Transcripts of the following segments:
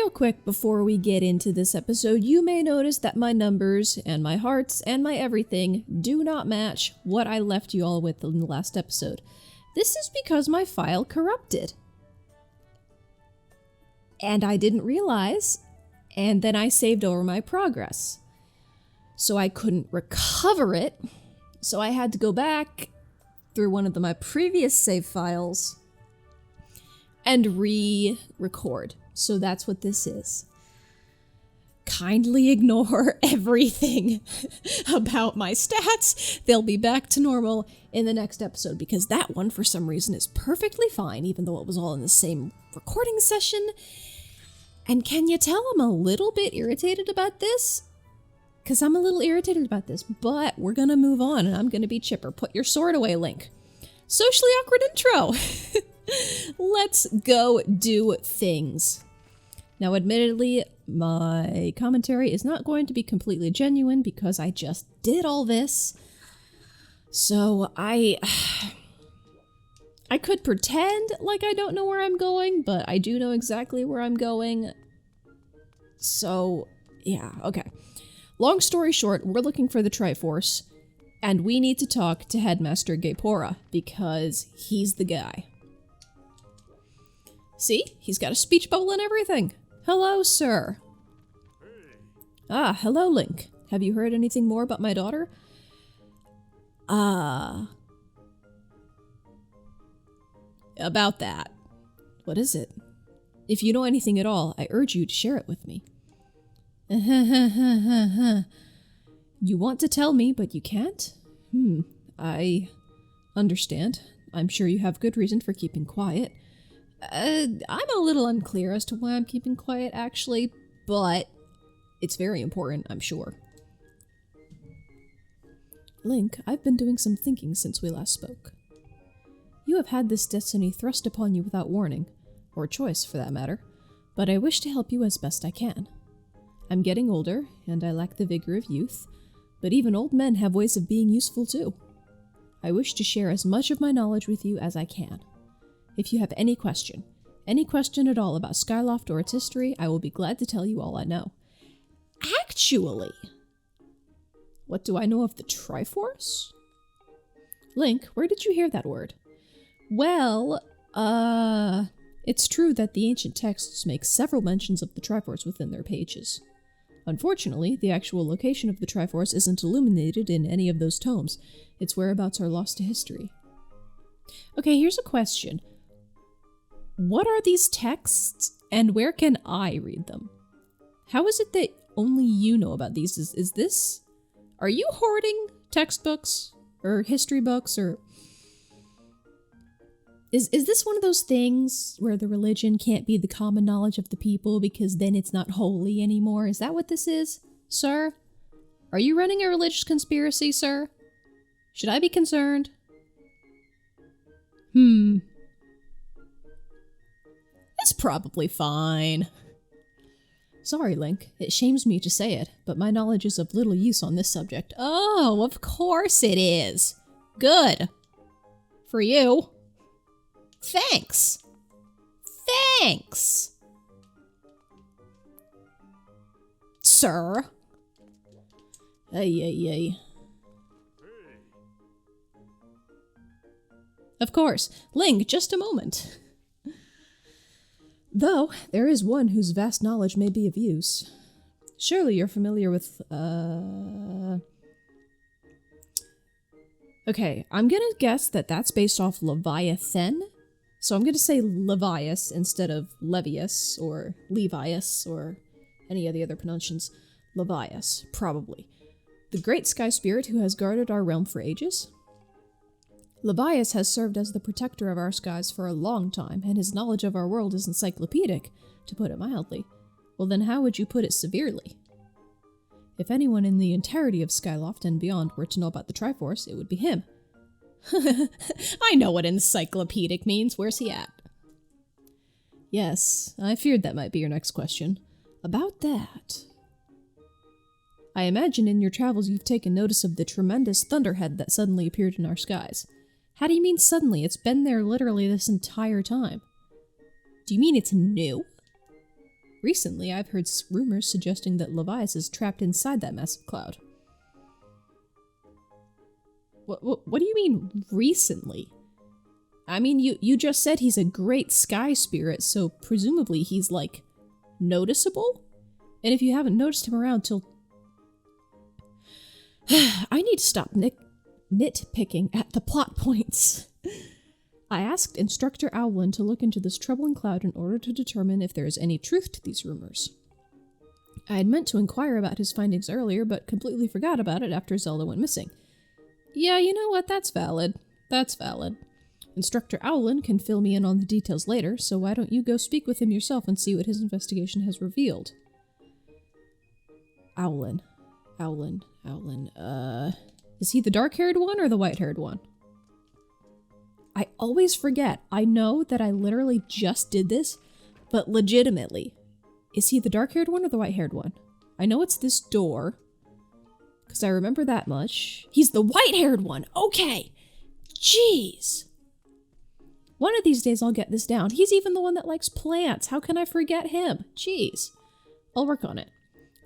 Real quick before we get into this episode, you may notice that my numbers and my hearts and my everything do not match what I left you all with in the last episode. This is because my file corrupted. And I didn't realize, and then I saved over my progress. So I couldn't recover it, so I had to go back through one of my previous save files and re-record. So that's what this is. Kindly ignore everything about my stats. They'll be back to normal in the next episode, because that one, for some reason, is perfectly fine, even though it was all in the same recording session. And can you tell I'm a little bit irritated about this? Because I'm a little irritated about this, but we're gonna move on, and I'm gonna be chipper. Put your sword away, Link. Socially awkward intro. Let's go do things. Now, admittedly, my commentary is not going to be completely genuine because I just did all this. So I could pretend like I don't know where I'm going, but I do know exactly where I'm going. So, yeah, okay. Long story short, we're looking for the Triforce, and we need to talk to Headmaster Gapora, because he's the guy. See? He's got a speech bubble and everything. Hello, sir. Ah, hello, Link. Have you heard anything more about my daughter? About that. What is it? If you know anything at all, I urge you to share it with me. You want to tell me, but you can't? I understand. I'm sure you have good reason for keeping quiet. I'm a little unclear as to why I'm keeping quiet, actually, but it's very important, I'm sure. Link, I've been doing some thinking since we last spoke. You have had this destiny thrust upon you without warning, or choice for that matter, but I wish to help you as best I can. I'm getting older, and I lack the vigor of youth, but even old men have ways of being useful too. I wish to share as much of my knowledge with you as I can. If you have any question at all about Skyloft or its history, I will be glad to tell you all I know. Actually, what do I know of the Triforce? Link, where did you hear that word? Well, it's true that the ancient texts make several mentions of the Triforce within their pages. Unfortunately, the actual location of the Triforce isn't illuminated in any of those tomes. Its whereabouts are lost to history. Okay, here's a question. What are these texts, and where can I read them? How is it that only you know about these? Is this... Are you hoarding textbooks? Or history books? Or... Is this one of those things where the religion can't be the common knowledge of the people because then it's not holy anymore? Is that what this is, sir? Are you running a religious conspiracy, sir? Should I be concerned? It's probably fine. Sorry, Link. It shames me to say it, but my knowledge is of little use on this subject. Oh, of course it is. Good. For you. Thanks. Thanks. Sir. Ay. Of course. Link, just a moment. Though, there is one whose vast knowledge may be of use. Surely you're familiar with, Okay, I'm gonna guess that that's based off Leviathan. So I'm gonna say Levias instead of Levius, or Levius, or any of the other pronunciations. Levias, probably. The great sky spirit who has guarded our realm for ages? Levias has served as the protector of our skies for a long time, and his knowledge of our world is encyclopedic, to put it mildly. Well then how would you put it severely? If anyone in the entirety of Skyloft and beyond were to know about the Triforce, it would be him. I know what encyclopedic means. Where's he at? Yes, I feared that might be your next question. About that... I imagine in your travels you've taken notice of the tremendous thunderhead that suddenly appeared in our skies. How do you mean suddenly? It's been there literally this entire time. Do you mean it's new? Recently, I've heard rumors suggesting that Levias is trapped inside that massive cloud. What do you mean, recently? I mean, you just said he's a great sky spirit, so presumably he's, like, noticeable? And if you haven't noticed him around till... I need to stop nitpicking at the plot points. I asked Instructor Owlin to look into this troubling cloud in order to determine if there is any truth to these rumors. I had meant to inquire about his findings earlier, but completely forgot about it after Zelda went missing. Yeah, you know what? That's valid. That's valid. Instructor Owlin can fill me in on the details later, so why don't you go speak with him yourself and see what his investigation has revealed? Owlin. Is he the dark-haired one or the white-haired one? I always forget. I know that I literally just did this, but legitimately, is he the dark-haired one or the white-haired one? I know it's this door, because I remember that much. He's the white-haired one! Okay! Jeez! One of these days I'll get this down. He's even the one that likes plants. How can I forget him? Jeez. I'll work on it.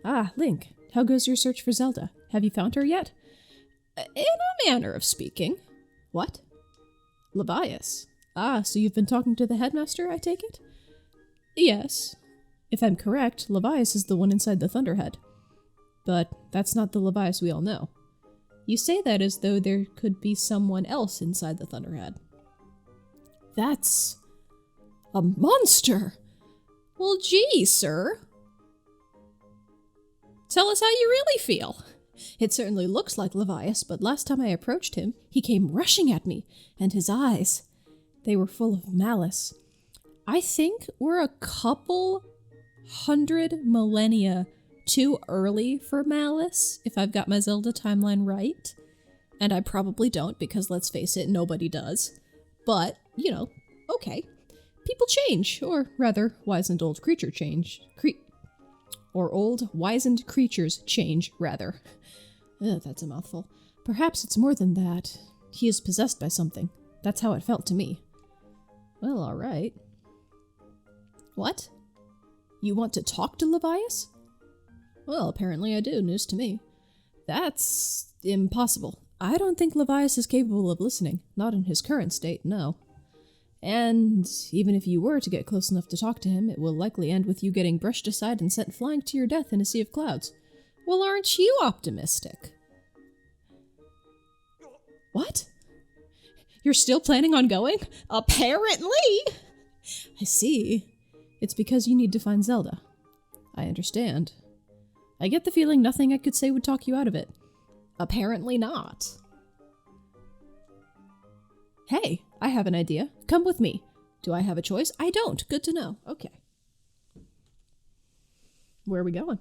Ah, Link, how goes your search for Zelda? Have you found her yet? In a manner of speaking. What? Levias. Ah, so you've been talking to the Headmaster, I take it? Yes. If I'm correct, Levias is the one inside the Thunderhead. But that's not the Levias we all know. You say that as though there could be someone else inside the Thunderhead. That's... a monster! Well, gee, sir. Tell us how you really feel. It certainly looks like Levias, but last time I approached him, he came rushing at me, and his eyes, they were full of malice. I think we're a couple 100 millennia too early for malice, if I've got my Zelda timeline right. And I probably don't, because let's face it, nobody does. But, you know, okay. People change, or rather, wizened old creature change. Or old, wizened creatures change, rather. Ugh, that's a mouthful. Perhaps it's more than that. He is possessed by something. That's how it felt to me. Well, alright. What? You want to talk to Levias? Well, apparently I do. News to me. That's impossible. I don't think Levias is capable of listening. Not in his current state, no. And even if you were to get close enough to talk to him, it will likely end with you getting brushed aside and sent flying to your death in a sea of clouds. Well, aren't you optimistic? What? You're still planning on going? Apparently! I see. It's because you need to find Zelda. I understand. I get the feeling nothing I could say would talk you out of it. Apparently not. Hey, I have an idea. Come with me. Do I have a choice? I don't. Good to know. Okay. Where are we going?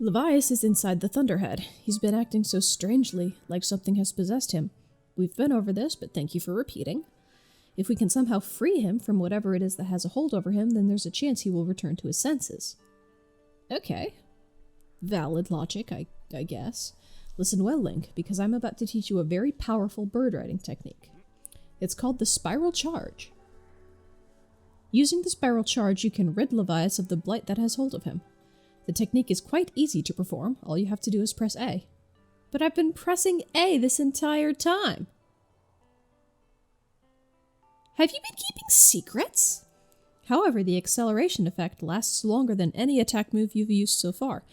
Levias is inside the Thunderhead. He's been acting so strangely, like something has possessed him. We've been over this, but thank you for repeating. If we can somehow free him from whatever it is that has a hold over him, then there's a chance he will return to his senses. Okay. Valid logic, I guess. Listen well, Link, because I'm about to teach you a very powerful bird riding technique. It's called the Spiral Charge. Using the Spiral Charge, you can rid Levias of the blight that has hold of him. The technique is quite easy to perform. All you have to do is press A. But I've been pressing A this entire time. Have you been keeping secrets? However, the acceleration effect lasts longer than any attack move you've used so far.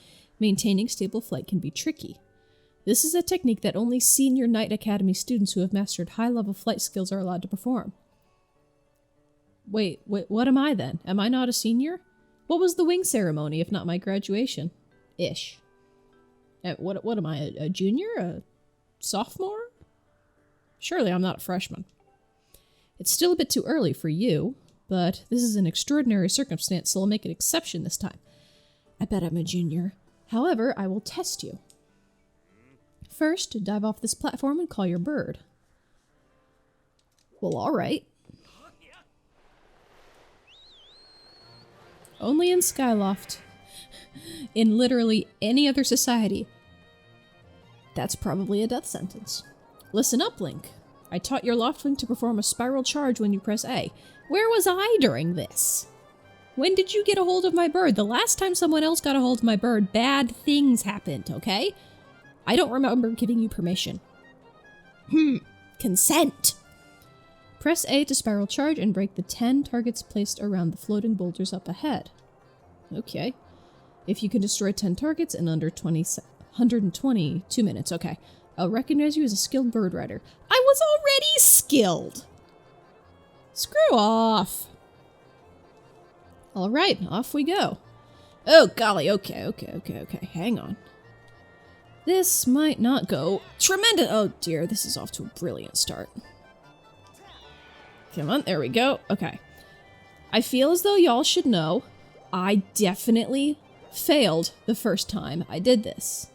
Maintaining stable flight can be tricky. This is a technique that only senior Knight Academy students who have mastered high-level flight skills are allowed to perform. Wait, what am I then? Am I not a senior? What was the wing ceremony if not my graduation? Ish. What am I, a junior? A sophomore? Surely I'm not a freshman. It's still a bit too early for you, but this is an extraordinary circumstance, so I'll make an exception this time. I bet I'm a junior. However, I will test you. First, dive off this platform and call your bird. Well, alright. Only in Skyloft. In literally any other society, that's probably a death sentence. Listen up, Link. I taught your Loftwing to perform a spiral charge when you press A. Where was I during this? When did you get a hold of my bird? The last time someone else got a hold of my bird, bad things happened, okay? I don't remember giving you permission. Consent! Press A to spiral charge and break the 10 targets placed around the floating boulders up ahead. Okay. If you can destroy 10 targets in under 122 minutes, okay. I'll recognize you as a skilled bird rider. I was already skilled! Screw off! Alright, off we go. Oh golly, okay. Hang on. This might not go tremendous. Oh dear, this is off to a brilliant start. Come on, there we go. Okay. I feel as though y'all should know I definitely failed the first time I did this.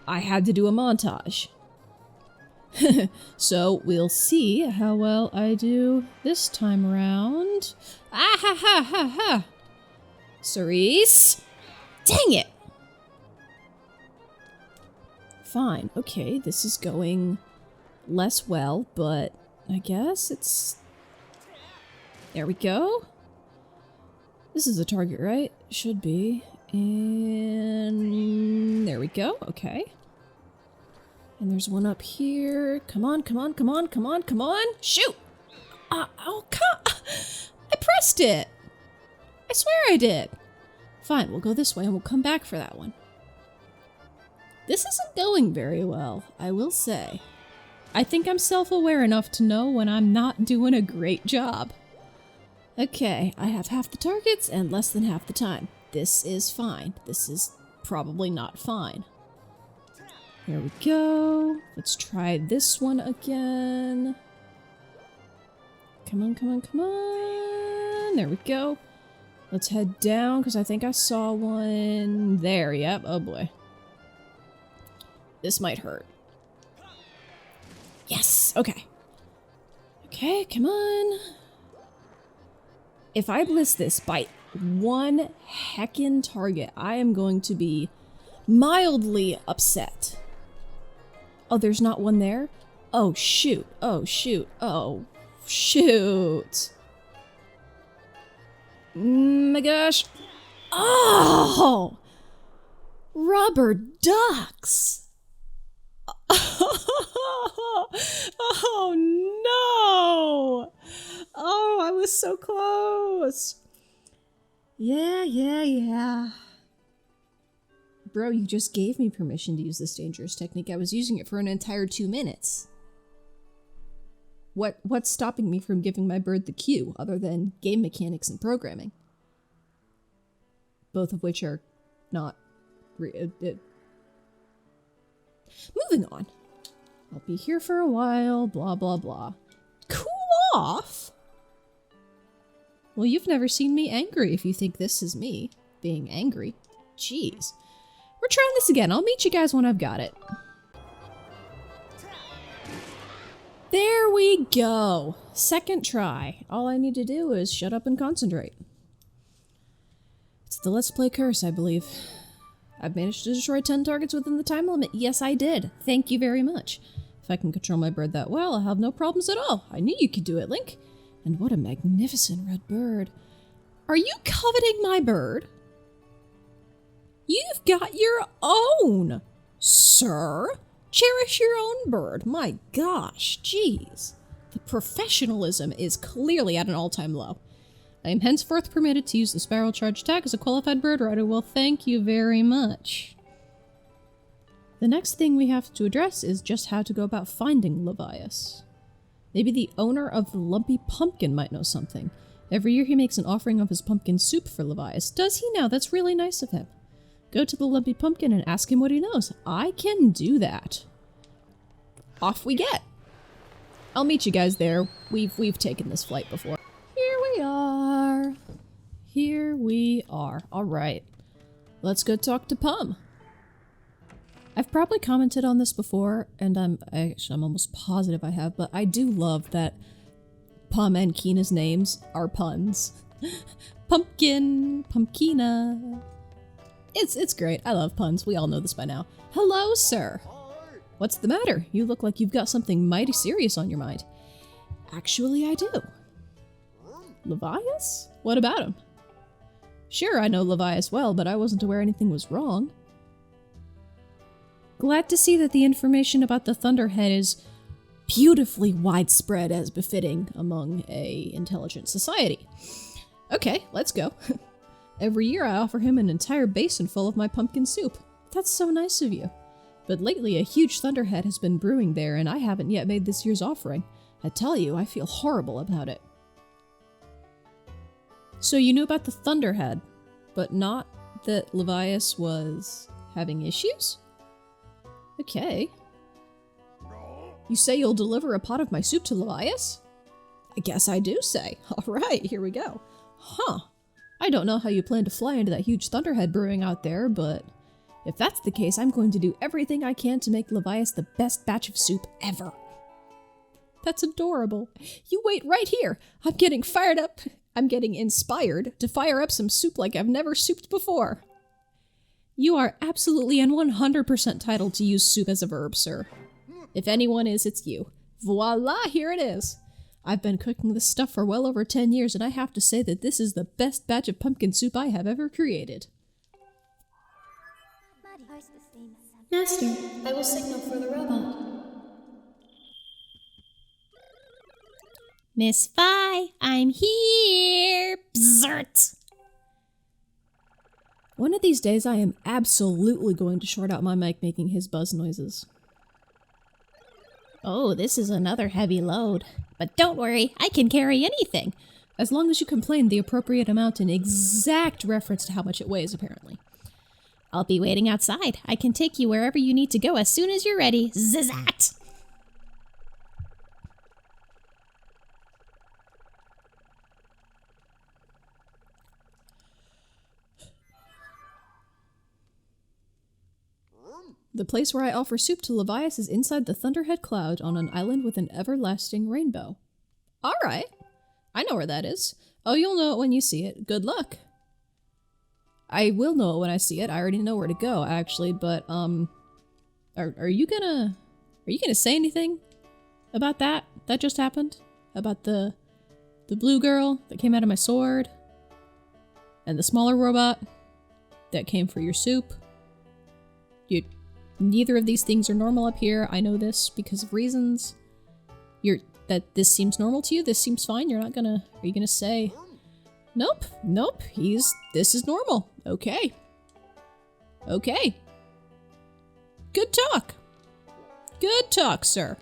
I had to do a montage. So we'll see how well I do this time around. Ah ha ha ha ha! Cerise! Dang it! Fine, okay, this is going less well, but I guess it's... There we go. This is the target, right? Should be. And there we go, okay. And there's one up here. Come on. Shoot! Oh, come! I pressed it! I swear I did. Fine, we'll go this way and we'll come back for that one. This isn't going very well, I will say. I think I'm self-aware enough to know when I'm not doing a great job. Okay, I have half the targets and less than half the time. This is fine. This is probably not fine. Here we go. Let's try this one again. Come on. There we go. Let's head down, because I think I saw one there. Yep. Oh boy. This might hurt. Yes! Okay. Okay, come on. If I miss this by one heckin' target, I am going to be mildly upset. Oh, there's not one there? Oh, shoot. Oh, shoot. Oh, shoot. My gosh. Oh! Rubber ducks! Oh no! Oh, I was so close! Yeah. Bro, you just gave me permission to use this dangerous technique. I was using it for an entire 2 minutes. What's stopping me from giving my bird the cue, other than game mechanics and programming? Both of which are not... Moving on. I'll be here for a while, blah blah blah. Cool off? Well, you've never seen me angry if you think this is me being angry. Jeez. We're trying this again. I'll meet you guys when I've got it. There we go. Second try. All I need to do is shut up and concentrate. It's the Let's Play curse, I believe. I've managed to destroy 10 targets within the time limit. Yes, I did. Thank you very much. If I can control my bird that well, I'll have no problems at all. I knew you could do it, Link. And what a magnificent red bird. Are you coveting my bird? You've got your own, sir. Cherish your own bird. My gosh, jeez. The professionalism is clearly at an all-time low. I am henceforth permitted to use the spiral charge attack as a qualified bird rider. Well, thank you very much. The next thing we have to address is just how to go about finding Levias. Maybe the owner of the Lumpy Pumpkin might know something. Every year he makes an offering of his pumpkin soup for Levias. Does he now? That's really nice of him. Go to the Lumpy Pumpkin and ask him what he knows. I can do that. Off we get. I'll meet you guys there. We've taken this flight before. Here we are. Alright. Let's go talk to Pum. I've probably commented on this before, and I'm almost positive I have, but I do love that Pum and Kina's names are puns. Pumpkin, Pumpkina. It's great. I love puns. We all know this by now. Hello, sir. What's the matter? You look like you've got something mighty serious on your mind. Actually, I do. Levias? What about him? Sure, I know Levias well, but I wasn't aware anything was wrong. Glad to see that the information about the Thunderhead is beautifully widespread as befitting among a intelligent society. Okay, let's go. Every year I offer him an entire basin full of my pumpkin soup. That's so nice of you. But lately a huge Thunderhead has been brewing there and I haven't yet made this year's offering. I tell you, I feel horrible about it. So you knew about the Thunderhead, but not that Levias was having issues? Okay. You say you'll deliver a pot of my soup to Levias? I guess I do say. Alright, here we go. Huh. I don't know how you plan to fly into that huge Thunderhead brewing out there, but if that's the case, I'm going to do everything I can to make Levias the best batch of soup ever. That's adorable. You wait right here. I'm getting fired up. I'm getting inspired to fire up some soup like I've never souped before. You are absolutely and 100% entitled to use soup as a verb, sir. If anyone is, it's you. Voila, here it is. I've been cooking this stuff for well over 10 years, and I have to say that this is the best batch of pumpkin soup I have ever created. Master, I will signal for the robot. Miss Vi, I'm here! Bzzzt! One of these days I am absolutely going to short out my mic making his buzz noises. Oh, this is another heavy load. But don't worry, I can carry anything. As long as you complain the appropriate amount in exact reference to how much it weighs, apparently. I'll be waiting outside. I can take you wherever you need to go as soon as you're ready. Zzzat! The place where I offer soup to Levias is inside the Thunderhead Cloud on an island with an everlasting rainbow. Alright. I know where that is. Oh, you'll know it when you see it. Good luck. I will know it when I see it. I already know where to go, actually, but, are you gonna say anything about that? That just happened? About the blue girl that came out of my sword? And the smaller robot that came for your soup? Neither of these things are normal up here. I know this because of reasons. That this seems normal to you? This seems fine? Are you gonna say, nope, this is normal. Okay. Okay. Good talk. Good talk, sir.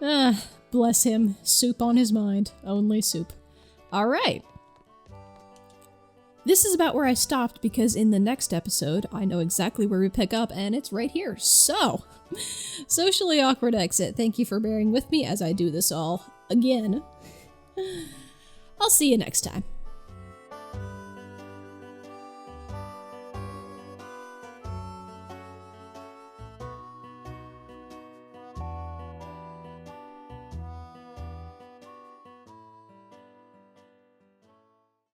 Ah, bless him. Soup on his mind. Only soup. Alright. This is about where I stopped because in the next episode, I know exactly where we pick up and it's right here. So, socially awkward exit. Thank you for bearing with me as I do this all again. I'll see you next time.